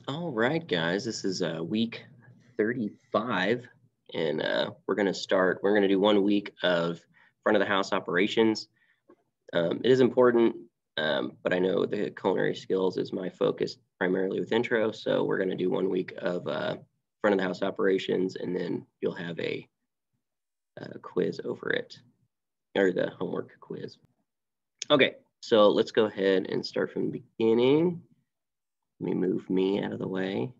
All right, guys, this is week 35, and we're going to do 1 week of front of the house operations. It is important, but I know the culinary skills is my focus primarily with intro, so we're going to do 1 week of front of the house operations, and then you'll have a quiz over it, or the homework quiz. Okay, so let's go ahead and start from the beginning. Let me move me out of the way.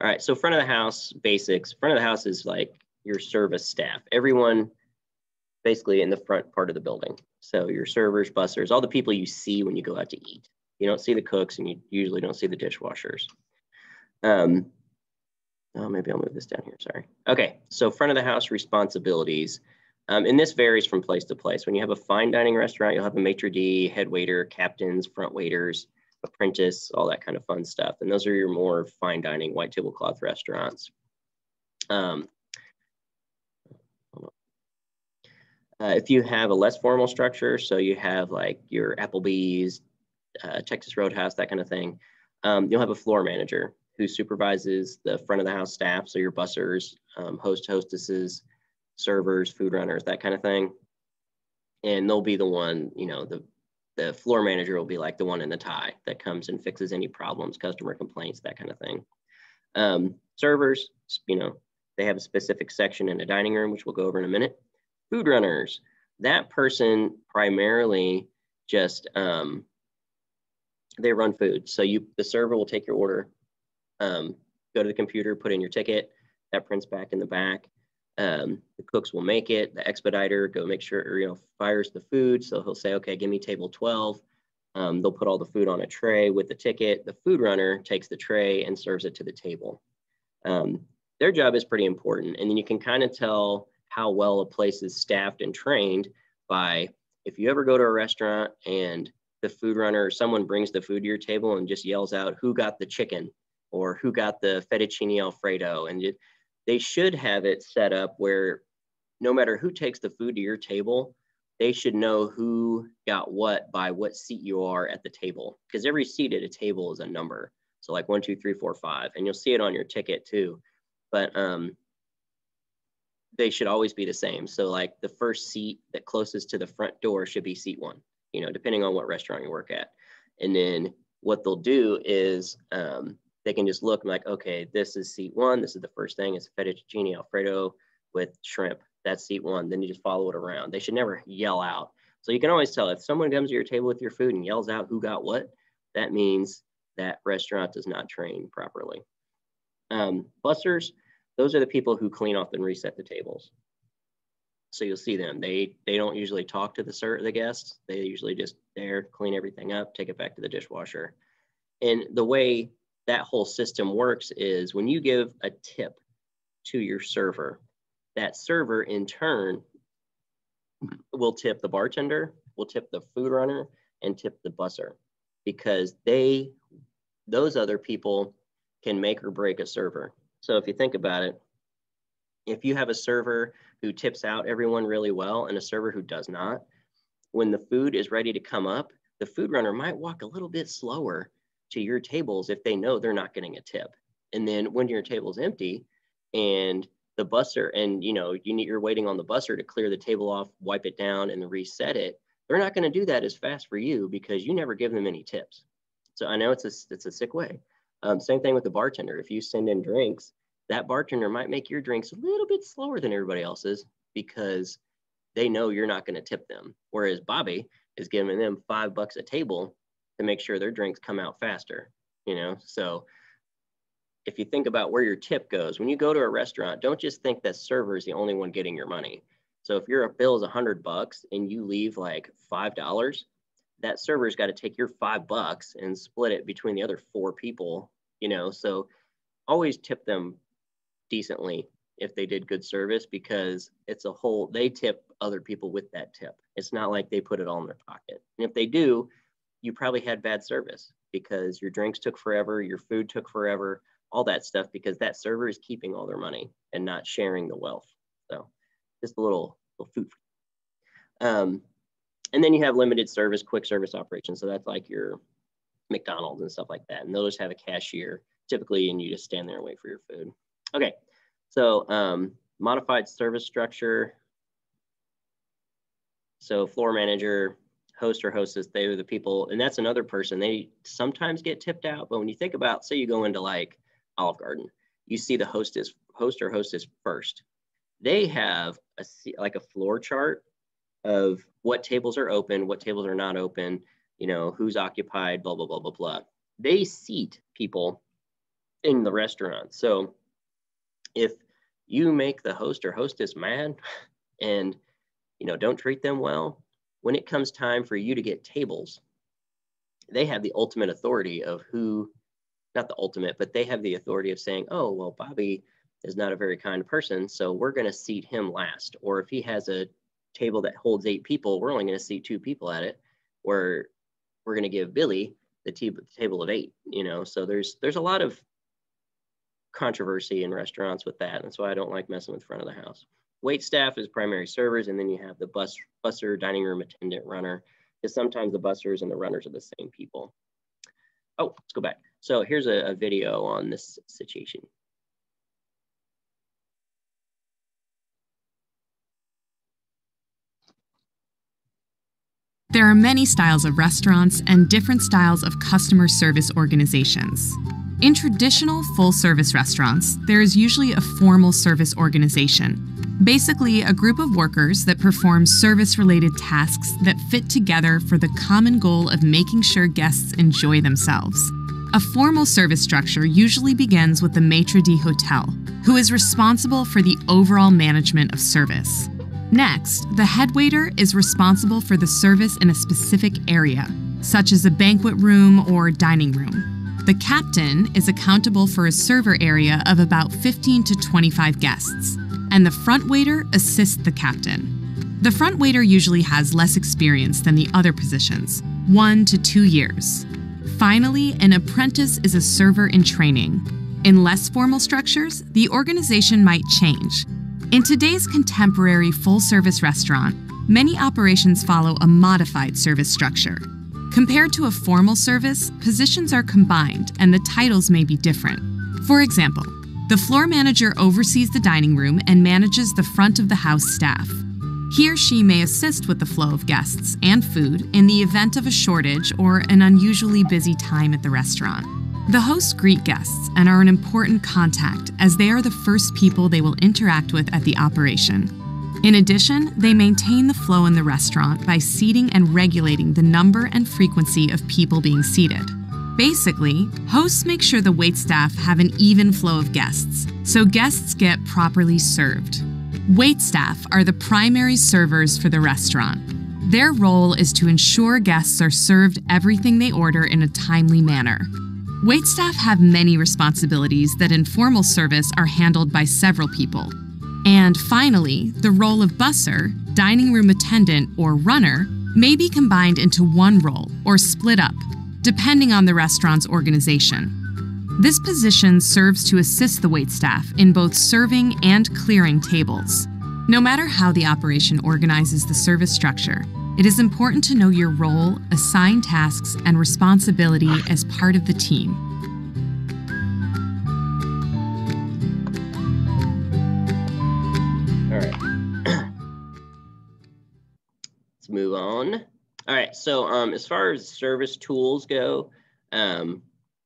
All right, so front of the house basics. Front of the house is like your service staff. Everyone basically in the front part of the building. So your servers, bussers, all the people you see when you go out to eat. You don't see the cooks and you usually don't see the dishwashers. Oh, maybe I'll move this down here, sorry. Okay, so front of the house responsibilities. And this varies from place to place. When you have a fine dining restaurant, you'll have a maitre d', head waiter, captains, front waiters, apprentice, all that kind of fun stuff. And those are your more fine dining, white tablecloth restaurants. If you have a less formal structure, so you have like your Applebee's, Texas Roadhouse, that kind of thing, you'll have a floor manager who supervises the front of the house staff. So your bussers, hostesses, servers, food runners, that kind of thing. And they'll be the one, you know, the floor manager will be like the one in the tie that comes and fixes any problems, customer complaints, that kind of thing. Servers, you know, they have a specific section in a dining room, which we'll go over in a minute. Food runners, that person primarily just, they run food. So the server will take your order, go to the computer, put in your ticket, that prints back in the back. The cooks will make it, the expediter go make sure, or, you know, fires the food. So he'll say, okay, give me table 12. They'll put all the food on a tray with the ticket. The food runner takes the tray and serves it to the table. Their job is pretty important. And then you can kind of tell how well a place is staffed and trained by, if you ever go to a restaurant and the food runner or someone brings the food to your table and just yells out, who got the chicken or who got the fettuccine Alfredo, and they should have it set up where no matter who takes the food to your table, they should know who got what by what seat you are at the table. Because every seat at a table is a number. So like 1, 2, 3, 4, 5, and you'll see it on your ticket too. But they should always be the same. So like the first seat that closest to the front door should be seat 1, you know, depending on what restaurant you work at. And then what they'll do is, they can just look like, okay, this is seat 1. This is the first thing. It's fettuccine Alfredo with shrimp. That's seat 1. Then you just follow it around. They should never yell out. So you can always tell if someone comes to your table with your food and yells out who got what, that means that restaurant does not train properly. Bussers, those are the people who clean off and reset the tables. So you'll see them. They don't usually talk to the guests. They usually just there, clean everything up, take it back to the dishwasher. And the way that whole system works is when you give a tip to your server, that server in turn will tip the bartender, will tip the food runner, and tip the busser, because those other people can make or break a server. So if you think about it, if you have a server who tips out everyone really well and a server who does not, when the food is ready to come up, the food runner might walk a little bit slower to your tables if they know they're not getting a tip. And then when your table's empty and the busser, and you know, you're waiting on the busser to clear the table off, wipe it down and reset it, they're not going to do that as fast for you because you never give them any tips. So I know it's a sick way. Same thing with the bartender. If you send in drinks, that bartender might make your drinks a little bit slower than everybody else's because they know you're not going to tip them. Whereas Bobby is giving them $5 a table to make sure their drinks come out faster, you know? So if you think about where your tip goes, when you go to a restaurant, don't just think that server is the only one getting your money. So if your bill is $100 and you leave like $5, that server's got to take your $5 and split it between the other 4 people, you know? So always tip them decently if they did good service, because they tip other people with that tip. It's not like they put it all in their pocket. And if they do, you probably had bad service because your drinks took forever, your food took forever, all that stuff, because that server is keeping all their money and not sharing the wealth. So just a little food. And then you have limited service, quick service operations. So that's like your McDonald's and stuff like that. And those have a cashier typically, and you just stand there and wait for your food. Okay, so modified service structure. So floor manager, host or hostess, they are the people, and that's another person. They sometimes get tipped out, but when you think about, say you go into like Olive Garden, you see the host or hostess first. They have like a floor chart of what tables are open, what tables are not open, you know, who's occupied, blah, blah, blah, blah, blah. They seat people in the restaurant. So if you make the host or hostess mad and, you know, don't treat them well, when it comes time for you to get tables, they have the ultimate authority of who, not the ultimate, but they have the authority of saying, oh, well, Bobby is not a very kind person, so we're going to seat him last. Or if he has a table that holds 8 people, we're only going to seat 2 people at it, where we're going to give Billy the table of 8, you know. So there's a lot of controversy in restaurants with that. That's why I don't like messing with front of the house. Wait staff is primary servers, and then you have the busser, dining room attendant, runner, because sometimes the bussers and the runners are the same people. Oh, let's go back. So here's a video on this situation. There are many styles of restaurants and different styles of customer service organizations. In traditional full-service restaurants, there is usually a formal service organization, basically a group of workers that perform service-related tasks that fit together for the common goal of making sure guests enjoy themselves. A formal service structure usually begins with the maitre d' who is responsible for the overall management of service. Next, the head waiter is responsible for the service in a specific area, such as a banquet room or dining room. The captain is accountable for a server area of about 15 to 25 guests, and the front waiter assists the captain. The front waiter usually has less experience than the other positions, 1 to 2 years. Finally, an apprentice is a server in training. In less formal structures, the organization might change. In today's contemporary full-service restaurant, many operations follow a modified service structure. Compared to a formal service, positions are combined and the titles may be different. For example, the floor manager oversees the dining room and manages the front of the house staff. He or she may assist with the flow of guests and food in the event of a shortage or an unusually busy time at the restaurant. The hosts greet guests and are an important contact as they are the first people they will interact with at the operation. In addition, they maintain the flow in the restaurant by seating and regulating the number and frequency of people being seated. Basically, hosts make sure the waitstaff have an even flow of guests, so guests get properly served. Waitstaff are the primary servers for the restaurant. Their role is to ensure guests are served everything they order in a timely manner. Waitstaff have many responsibilities that in formal service are handled by several people. And finally, the role of busser, dining room attendant, or runner may be combined into one role or split up, depending on the restaurant's organization. This position serves to assist the waitstaff in both serving and clearing tables. No matter how the operation organizes the service structure, it is important to know your role, assign tasks, and responsibility as part of the team. All right. Let's move on. All right, so as far as service tools go,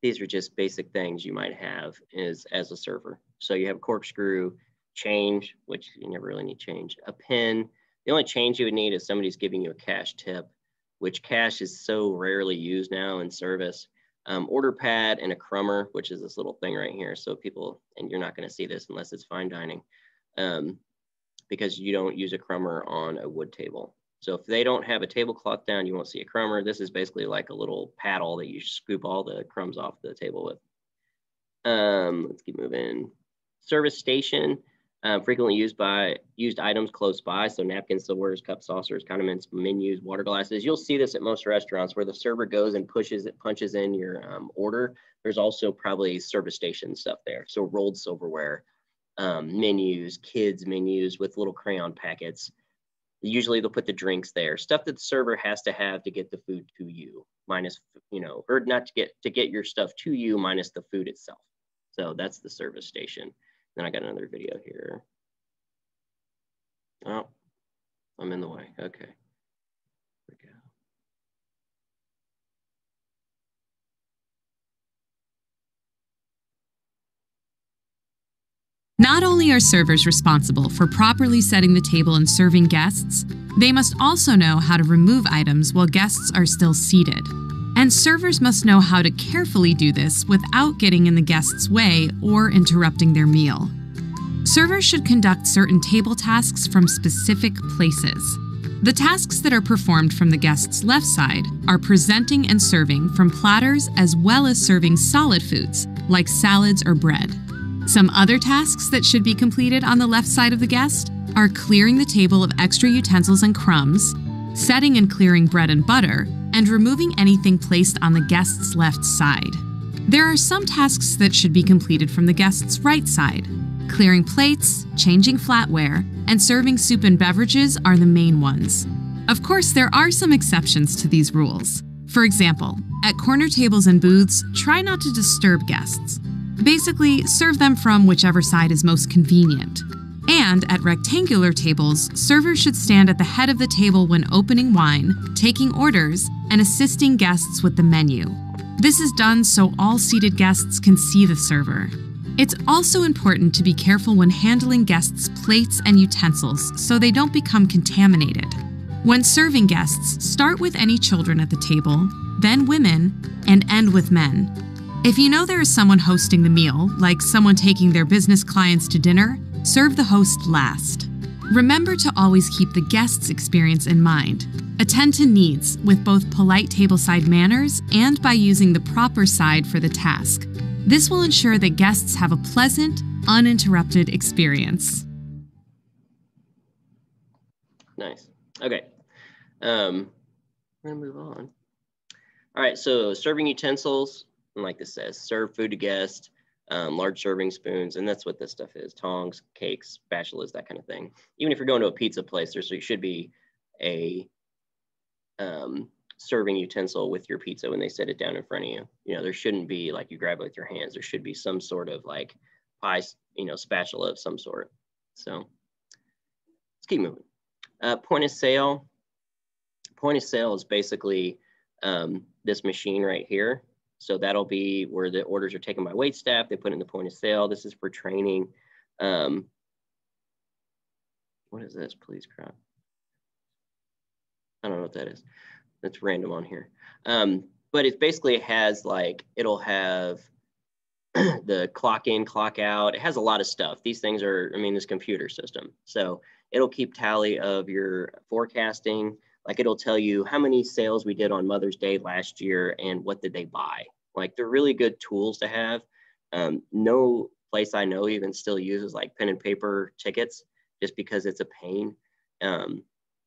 these are just basic things you might have as a server. So you have a corkscrew, change, which you never really need change, a pen. The only change you would need is somebody's giving you a cash tip, which cash is so rarely used now in service. Order pad and a crummer, which is this little thing right here. So people, and you're not going to see this unless it's fine dining, because you don't use a crummer on a wood table. So if they don't have a tablecloth down, you won't see a crummer. This is basically like a little paddle that you scoop all the crumbs off the table with. Let's keep moving. Service station, frequently used items close by. So napkins, silverwares, cups, saucers, condiments, menus, water glasses. You'll see this at most restaurants where the server goes and punches in your order. There's also probably service station stuff there. So rolled silverware, menus, kids menus with little crayon packets. Usually they'll put the drinks there, stuff that the server has to have to get the food to you, minus, or not to get your stuff to you minus the food itself. So that's the service station. Then I got another video here. Oh, I'm in the way. Okay. Here we go. Not only are servers responsible for properly setting the table and serving guests, they must also know how to remove items while guests are still seated. And servers must know how to carefully do this without getting in the guests' way or interrupting their meal. Servers should conduct certain table tasks from specific places. The tasks that are performed from the guest's left side are presenting and serving from platters as well as serving solid foods like salads or bread. Some other tasks that should be completed on the left side of the guest are clearing the table of extra utensils and crumbs, setting and clearing bread and butter, and removing anything placed on the guest's left side. There are some tasks that should be completed from the guest's right side. Clearing plates, changing flatware, and serving soup and beverages are the main ones. Of course, there are some exceptions to these rules. For example, at corner tables and booths, try not to disturb guests. Basically, serve them from whichever side is most convenient. And at rectangular tables, servers should stand at the head of the table when opening wine, taking orders, and assisting guests with the menu. This is done so all seated guests can see the server. It's also important to be careful when handling guests' plates and utensils so they don't become contaminated. When serving guests, start with any children at the table, then women, and end with men. If you know there is someone hosting the meal, like someone taking their business clients to dinner, serve the host last. Remember to always keep the guest's experience in mind. Attend to needs with both polite tableside manners and by using the proper side for the task. This will ensure that guests have a pleasant, uninterrupted experience. Nice. Okay. We're gonna move on. All right, so serving utensils, and like this says, serve food to guests, large serving spoons, and that's what this stuff is: tongs, cakes, spatulas, that kind of thing. Even if you're going to a pizza place, there should be a serving utensil with your pizza when they set it down in front of you. You know, there shouldn't be like you grab it with your hands. There should be some sort of like pie, spatula of some sort. So let's keep moving. Point of sale. Point of sale is basically this machine right here. So that'll be where the orders are taken by wait staff. They put in the point of sale. This is for training. What is this? Please crap. I don't know what that is. That's random on here. But it basically has like, it'll have the clock in, clock out. It has a lot of stuff. These things are, this computer system. So it'll keep tally of your forecasting. Like it'll tell you how many sales we did on Mother's Day last year and what did they buy. Like they're really good tools to have. No place I know even still uses like pen and paper tickets just because it's a pain.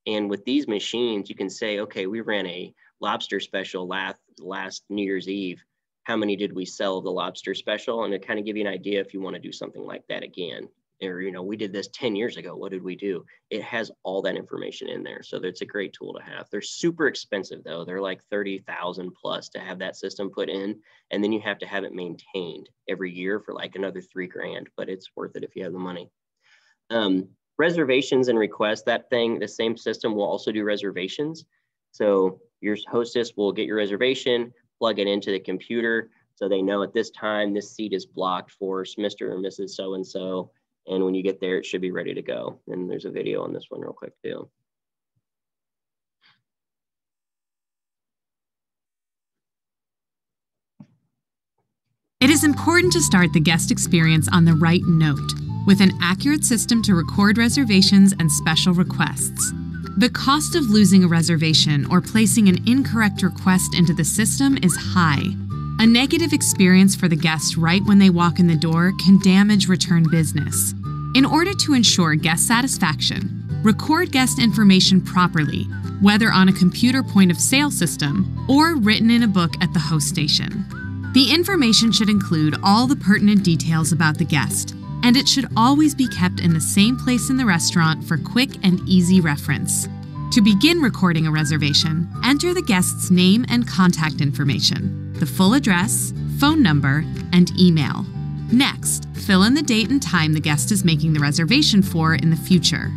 And with these machines, you can say, okay, we ran a lobster special last New Year's Eve. How many did we sell of the lobster special? And to kind of give you an idea if you want to do something like that again. Or, we did this 10 years ago. What did we do? It has all that information in there. So it's a great tool to have. They're super expensive though. They're like 30,000 plus to have that system put in. And then you have to have it maintained every year for like another $3,000, but it's worth it if you have the money. Reservations and requests, the same system will also do reservations. So your hostess will get your reservation, plug it into the computer. So they know at this time, this seat is blocked for Mr. or Mrs. So-and-so. And when you get there, it should be ready to go. And there's a video on this one real quick too. It is important to start the guest experience on the right note, with an accurate system to record reservations and special requests. The cost of losing a reservation or placing an incorrect request into the system is high. A negative experience for the guest right when they walk in the door can damage return business. In order to ensure guest satisfaction, record guest information properly, whether on a computer point of sale system or written in a book at the host station. The information should include all the pertinent details about the guest, and it should always be kept in the same place in the restaurant for quick and easy reference. To begin recording a reservation, enter the guest's name and contact information, the full address, phone number, and email. Next, fill in the date and time the guest is making the reservation for in the future.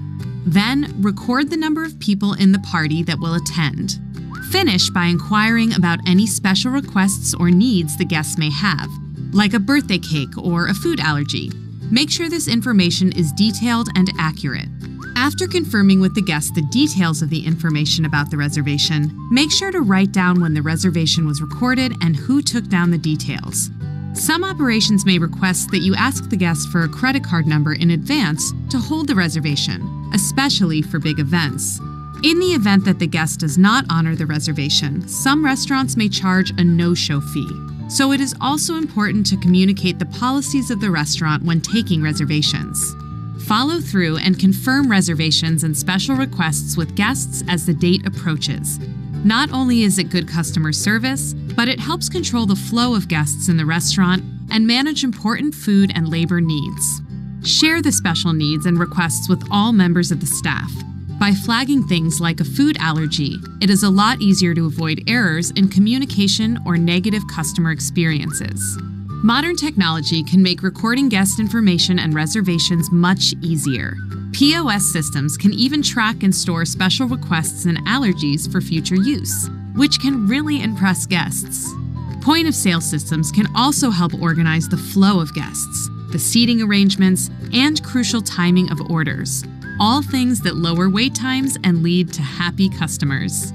Then, record the number of people in the party that will attend. Finish by inquiring about any special requests or needs the guests may have, like a birthday cake or a food allergy. Make sure this information is detailed and accurate. After confirming with the guest the details of the information about the reservation, make sure to write down when the reservation was recorded and who took down the details. Some operations may request that you ask the guest for a credit card number in advance to hold the reservation, especially for big events. In the event that the guest does not honor the reservation, some restaurants may charge a no-show fee. So it is also important to communicate the policies of the restaurant when taking reservations. Follow through and confirm reservations and special requests with guests as the date approaches. Not only is it good customer service, but it helps control the flow of guests in the restaurant and manage important food and labor needs. Share the special needs and requests with all members of the staff. By flagging things like a food allergy, it is a lot easier to avoid errors in communication or negative customer experiences. Modern technology can make recording guest information and reservations much easier. POS systems can even track and store special requests and allergies for future use, which can really impress guests. Point-of-sale systems can also help organize the flow of guests, the seating arrangements, and crucial timing of orders, all things that lower wait times and lead to happy customers.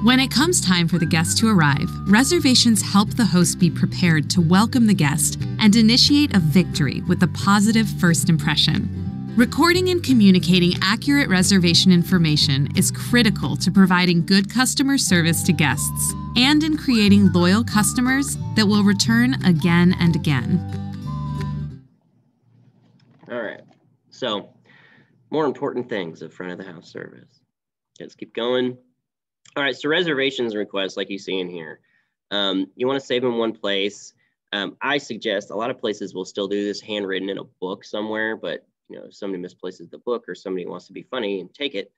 When it comes time for the guest to arrive, reservations help the host be prepared to welcome the guest and initiate a victory with a positive first impression. Recording and communicating accurate reservation information is critical to providing good customer service to guests and in creating loyal customers that will return again and again. All right, so more important things of front of the house service. Let's keep going. All right, so reservations requests, like you see in here, you want to save them in one place. I suggest a lot of places will still do this handwritten in a book somewhere, but if somebody misplaces the book or somebody wants to be funny and take it,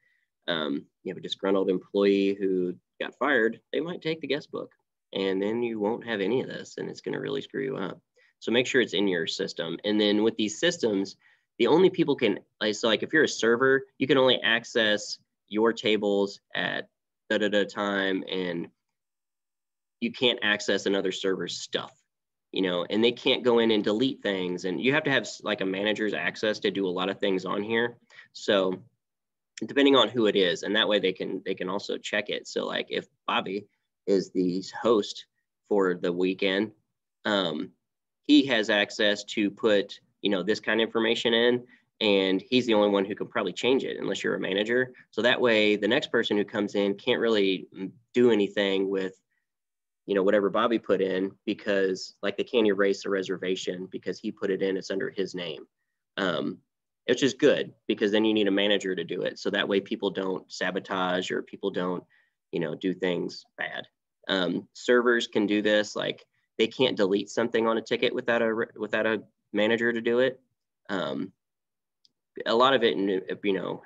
you have a disgruntled employee who got fired, they might take the guest book, and then you won't have any of this, and it's going to really screw you up. So make sure it's in your system. And then with these systems, the only people can, so like if you're a server, you can only access your tables at time, and you can't access another server's stuff. And they can't go in and delete things, and you have to have like a manager's access to do a lot of things on here. So depending on who it is, and that way they can also check it. So like if Bobby is the host for the weekend, he has access to put, this kind of information in, and he's the only one who can probably change it unless you're a manager. So that way the next person who comes in can't really do anything with whatever Bobby put in, because like they can't erase a reservation because he put it in, it's under his name. It's just good because then you need a manager to do it. So that way people don't sabotage or people don't, do things bad. Servers can do this, like they can't delete something on a ticket without a manager to do it. A lot of it,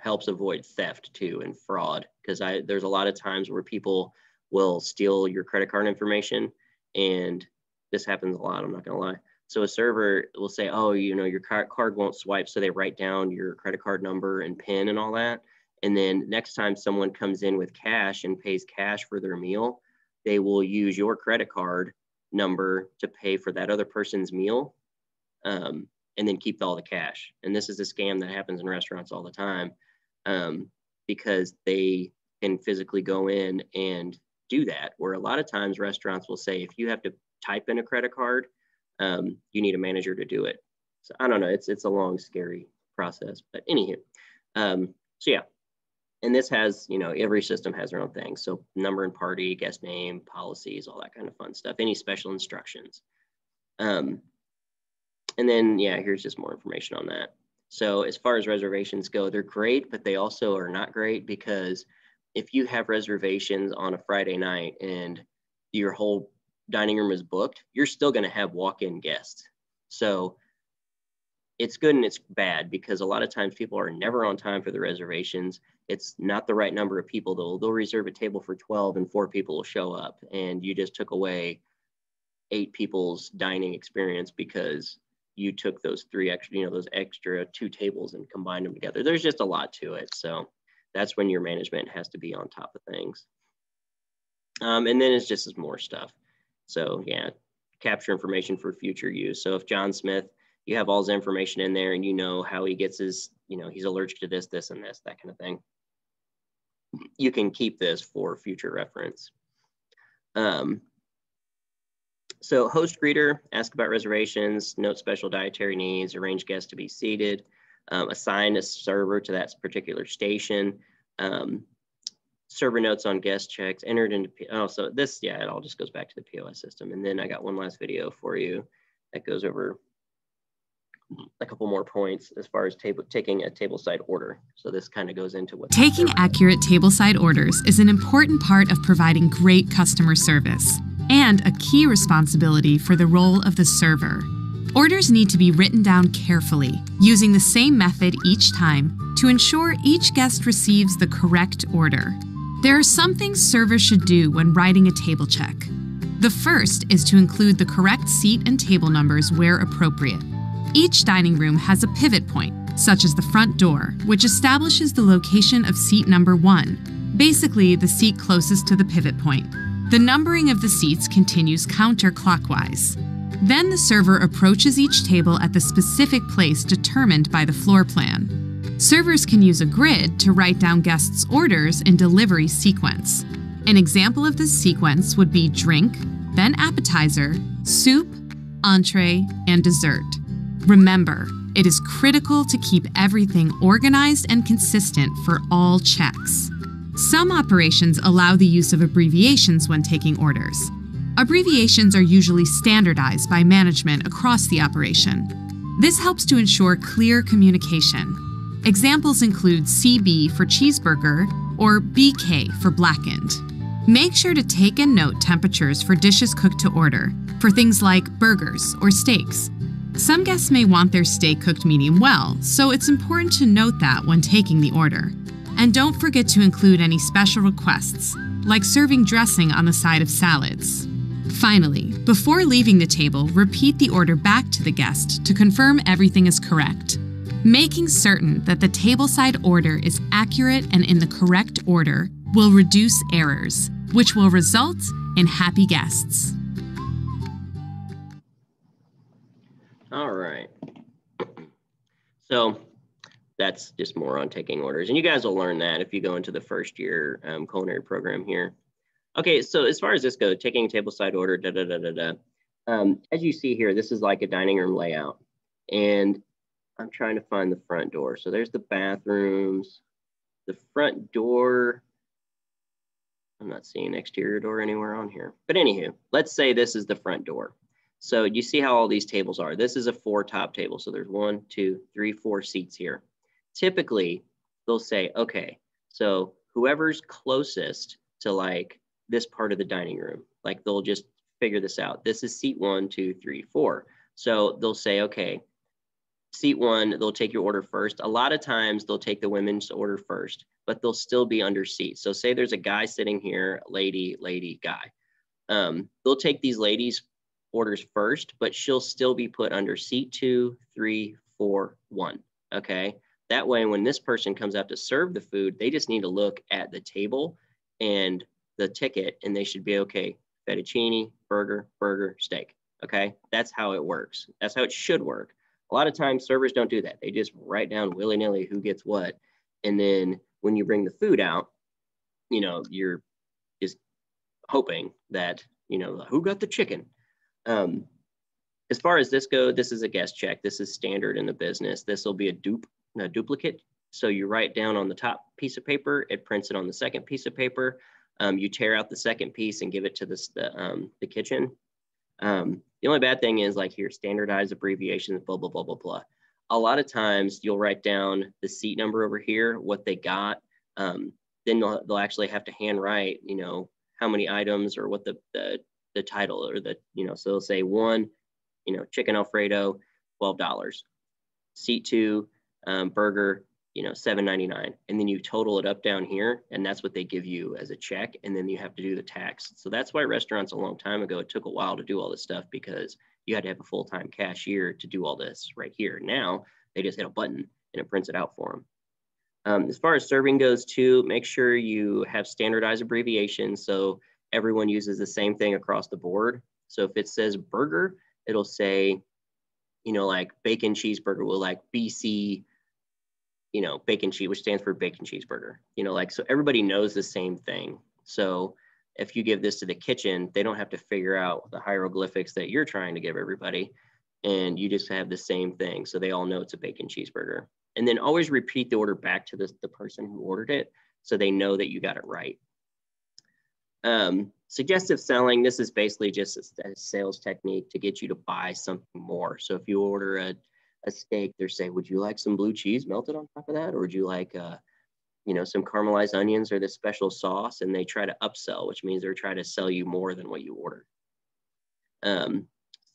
helps avoid theft too and fraud, because there's a lot of times where people will steal your credit card information, and this happens a lot, I'm not gonna lie. So a server will say, oh, your card won't swipe, so they write down your credit card number and PIN and all that, and then next time someone comes in with cash and pays cash for their meal, they will use your credit card number to pay for that other person's meal, and then keep all the cash. And this is a scam that happens in restaurants all the time, because they can physically go in and do that, where a lot of times restaurants will say, if you have to type in a credit card, you need a manager to do it. So I don't know, it's a long, scary process, but anywho, so yeah. And this has, every system has their own thing. So number and party, guest name, policies, all that kind of fun stuff, any special instructions. And then, yeah, here's just more information on that. So as far as reservations go, they're great, but they also are not great, because if you have reservations on a Friday night and your whole dining room is booked, you're still going to have walk-in guests. So it's good and it's bad, because a lot of times people are never on time for the reservations. It's not the right number of people. They'll reserve a table for 12 and 4 people will show up, and you just took away 8 people's dining experience because you took those three extra, those extra 2 tables and combined them together. There's just a lot to it. So that's when your management has to be on top of things. And then it's just more stuff. So yeah, capture information for future use. So if John Smith, you have all his information in there and you know how he gets his, he's allergic to this, this, and this, that kind of thing. You can keep this for future reference. So host greeter, ask about reservations, note special dietary needs, arrange guests to be seated, assign a server to that particular station, server notes on guest checks, entered into, so this, yeah, it all just goes back to the POS system. And then I got one last video for you that goes over a couple more points as far as taking a tableside order. So this kind of goes into what taking accurate tableside orders is an important part of providing great customer service and a key responsibility for the role of the server. Orders need to be written down carefully, using the same method each time to ensure each guest receives the correct order. There are some things servers should do when writing a table check. The first is to include the correct seat and table numbers where appropriate. Each dining room has a pivot point, such as the front door, which establishes the location of seat number 1, basically the seat closest to the pivot point. The numbering of the seats continues counterclockwise. Then the server approaches each table at the specific place determined by the floor plan. Servers can use a grid to write down guests' orders in delivery sequence. An example of this sequence would be drink, then appetizer, soup, entree, and dessert. Remember, it is critical to keep everything organized and consistent for all checks. Some operations allow the use of abbreviations when taking orders. Abbreviations are usually standardized by management across the operation. This helps to ensure clear communication. Examples include CB for cheeseburger or BK for blackened. Make sure to take and note temperatures for dishes cooked to order for things like burgers or steaks. Some guests may want their steak cooked medium well, so it's important to note that when taking the order. And don't forget to include any special requests, like serving dressing on the side of salads. Finally, before leaving the table, repeat the order back to the guest to confirm everything is correct. Making certain that the tableside order is accurate and in the correct order will reduce errors, which will result in happy guests. All right. So that's just more on taking orders. And you guys will learn that if you go into the first year culinary program here. Okay, so as far as this goes, taking a tableside order, as you see here, this is like a dining room layout. And I'm trying to find the front door. So there's the bathrooms, the front door. I'm not seeing exterior door anywhere on here. But anywho, let's say this is the front door. So you see how all these tables are. This is a 4-top table. So there's 1, 2, 3, 4 seats here. Typically, they'll say, okay, so whoever's closest to like this part of the dining room, like they'll just figure this out. This is seat 1, 2, 3, 4. So they'll say, okay, seat 1, they'll take your order first. A lot of times they'll take the women's order first, but they'll still be under seat. So say there's a guy sitting here, lady, guy. They'll take these ladies' orders first, but she'll still be put under seat 2, 3, 4, 1, okay? That way, when this person comes out to serve the food, they just need to look at the table and the ticket, and they should be okay. Fettuccine, burger, steak. Okay, that's how it works. That's how it should work. A lot of times, servers don't do that. They just write down willy-nilly who gets what, and then when you bring the food out, you're just hoping that who got the chicken. As far as this goes, this is a guest check. This is standard in the business. This will be a duplicate. So you write down on the top piece of paper, it prints it on the second piece of paper. You tear out the second piece and give it to the kitchen. The only bad thing is like here, standardized abbreviations, blah, blah, blah, blah, blah. A lot of times you'll write down the seat number over here, what they got. Then they'll actually have to handwrite, how many items or what the title or so they'll say 1, chicken Alfredo, $12. Seat 2, burger, $7.99, and then you total it up down here, and that's what they give you as a check, and then you have to do the tax. So that's why restaurants a long time ago, it took a while to do all this stuff, because You had to have a full-time cashier to do all this right here. Now they just hit a button and it prints it out for them. As far as serving goes too, make sure you have standardized abbreviations so everyone uses the same thing across the board. So if it says burger, it'll say, you know, like bacon cheeseburger will like BC, you know, bacon cheese, which stands for bacon cheeseburger, you know, like, so everybody knows the same thing. So if you give this to the kitchen, they don't have to figure out the hieroglyphics that you're trying to give everybody. And you just have the same thing. So they all know it's a bacon cheeseburger. And then always repeat the order back to the person who ordered it so they know that you got it right. Suggestive selling, this is basically just a sales technique to get you to buy something more. So if you order a steak, they're saying, would you like some blue cheese melted on top of that? Or would you like, you know, some caramelized onions or this special sauce? And they try to upsell, which means they're trying to sell you more than what you ordered.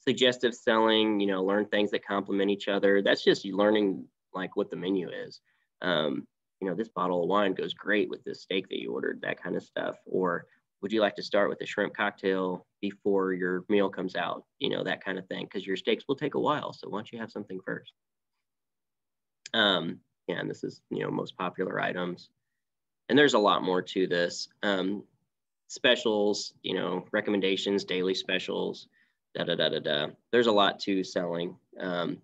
Suggestive selling, you know, learn things that complement each other. That's just you learning like what the menu is. You know, this bottle of wine goes great with this steak that you ordered, that kind of stuff. Or would you like to start with a shrimp cocktail before your meal comes out? You know, that kind of thing, because your steaks will take a while. So why don't you have something first? Yeah, and this is, you know, most popular items. And there's a lot more to this. Specials, you know, recommendations, daily specials, There's a lot to selling. And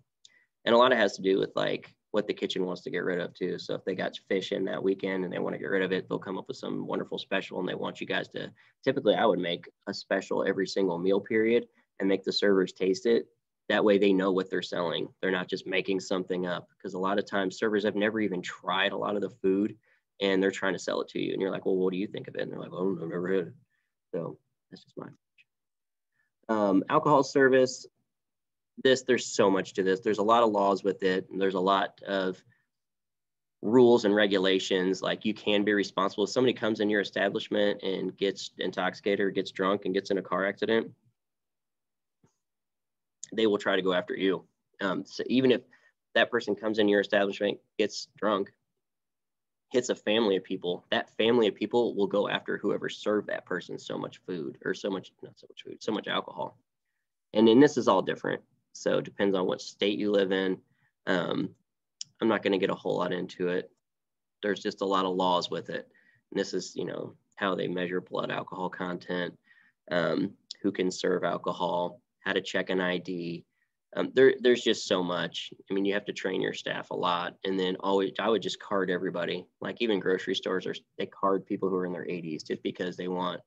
a lot of it has to do with like what the kitchen wants to get rid of too. So if they got fish in that weekend and they want to get rid of it, they'll come up with some wonderful special and they want you guys to, typically I would make a special every single meal period and make the servers taste it. That way they know what they're selling. They're not just making something up, because a lot of times servers have never even tried a lot of the food and they're trying to sell it to you. And you're like, well, what do you think of it? And they're like, oh, I've never had it. So that's just mine. Alcohol service. There's so much to this. There's a lot of laws with it. And there's a lot of rules and regulations. Like you can be responsible. If somebody comes in your establishment and gets intoxicated or gets drunk and gets in a car accident, they will try to go after you. So even if that person comes in your establishment, gets drunk, hits a family of people, that family of people will go after whoever served that person so much food or so much, not so much food, so much alcohol. And then this is all different. So it depends on what state you live in. I'm not going to get a whole lot into it. There's just a lot of laws with it. And this is, you know, how they measure blood alcohol content, who can serve alcohol, how to check an ID. There's just so much. I mean, you have to train your staff a lot. And then always, I would just card everybody. Like even grocery stores, they card people who are in their 80s just because they want,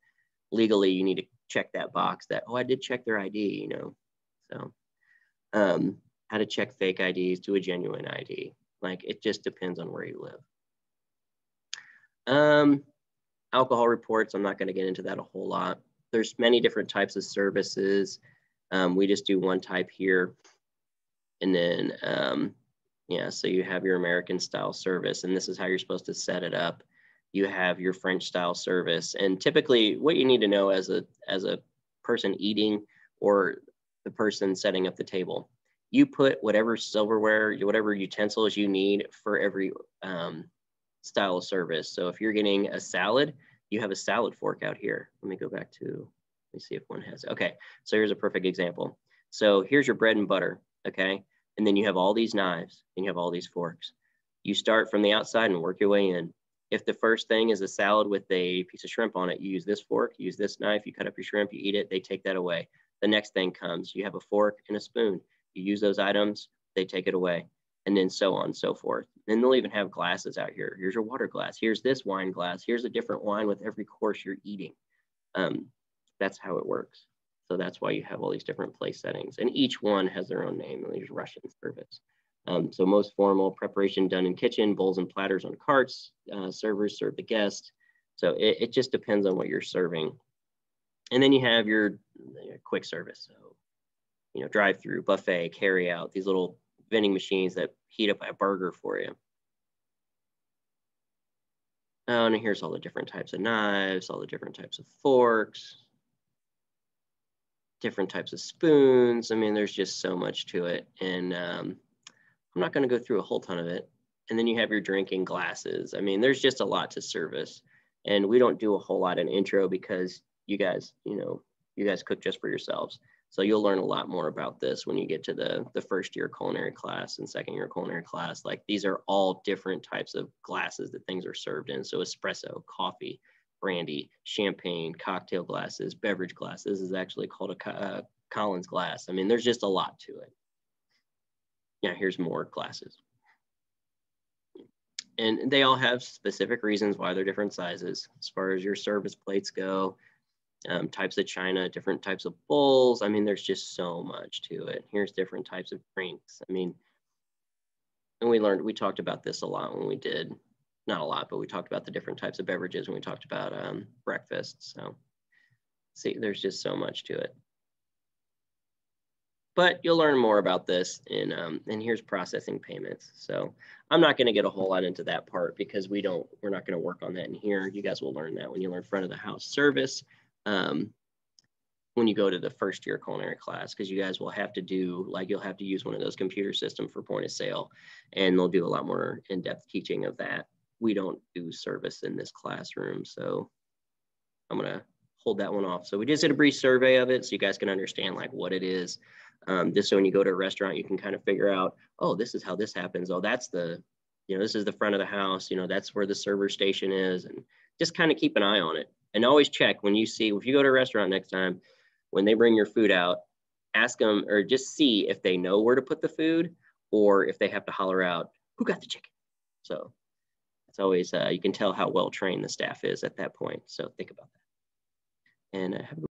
legally, you need to check that box that, oh, I did check their ID, you know. So how to check fake IDs to a genuine ID. Like it just depends on where you live. Alcohol reports, I'm not going to get into that a whole lot. There's many different types of services. We just do one type here. And then, yeah, so you have your American style service, and this is how you're supposed to set it up. You have your French style service. And typically what you need to know as a person eating or the person setting up the table, you put whatever silverware, whatever utensils you need for every style of service. So if you're getting a salad, you have a salad fork out here. Let me go back to, let me see if one has it. Okay, so here's a perfect example. So here's your bread and butter, okay? And then you have all these knives and you have all these forks. You start from the outside and work your way in. If the first thing is a salad with a piece of shrimp on it, you use this fork, you use this knife, you cut up your shrimp, you eat it, they take that away. The next thing comes, you have a fork and a spoon. You use those items, they take it away, and then so on and so forth. And they'll even have glasses out here. Here's your water glass. Here's this wine glass. Here's a different wine with every course you're eating. That's how it works. So that's why you have all these different place settings. And each one has their own name. There's Russian service. So most formal preparation done in kitchen, bowls and platters on carts. Servers serve the guest. So it just depends on what you're serving. And then you have your quick service. So, you know, drive-through, buffet, carry out, these little vending machines that heat up a burger for you. Oh, and here's all the different types of knives, all the different types of forks, different types of spoons. I mean, there's just so much to it. And I'm not going to go through a whole ton of it. And then you have your drinking glasses. I mean, there's just a lot to service. And we don't do a whole lot in intro because you guys, you know, you guys cook just for yourselves. So you'll learn a lot more about this when you get to the first year culinary class and second year culinary class. Like these are all different types of glasses that things are served in. So espresso, coffee, brandy, champagne, cocktail glasses, beverage glasses. This is actually called a Collins glass. I mean, there's just a lot to it. Yeah, here's more glasses. And they all have specific reasons why they're different sizes. As far as your service plates go, types of china, different types of bowls. I mean, there's just so much to it. Here's different types of drinks. I mean, and we talked about this a lot when we did, not a lot, but we talked about the different types of beverages when we talked about breakfast. So see, there's just so much to it. But you'll learn more about this and here's processing payments. So I'm not going to get a whole lot into that part because we're not going to work on that in here. You guys will learn that when you learn front of the house service. When you go to the first year culinary class, because you guys will have to do, like you'll have to use one of those computer systems for point of sale, and they'll do a lot more in-depth teaching of that. We don't do service in this classroom, so I'm gonna hold that one off. So we just did a brief survey of it so you guys can understand like what it is. Just so when you go to a restaurant, you can kind of figure out, oh, this is how this happens. Oh, that's this is the front of the house, that's where the server station is, and just kind of keep an eye on it. And always check when if you go to a restaurant next time, when they bring your food out, ask them or just see if they know where to put the food or if they have to holler out, who got the chicken? So it's always, you can tell how well trained the staff is at that point. So think about that. And have a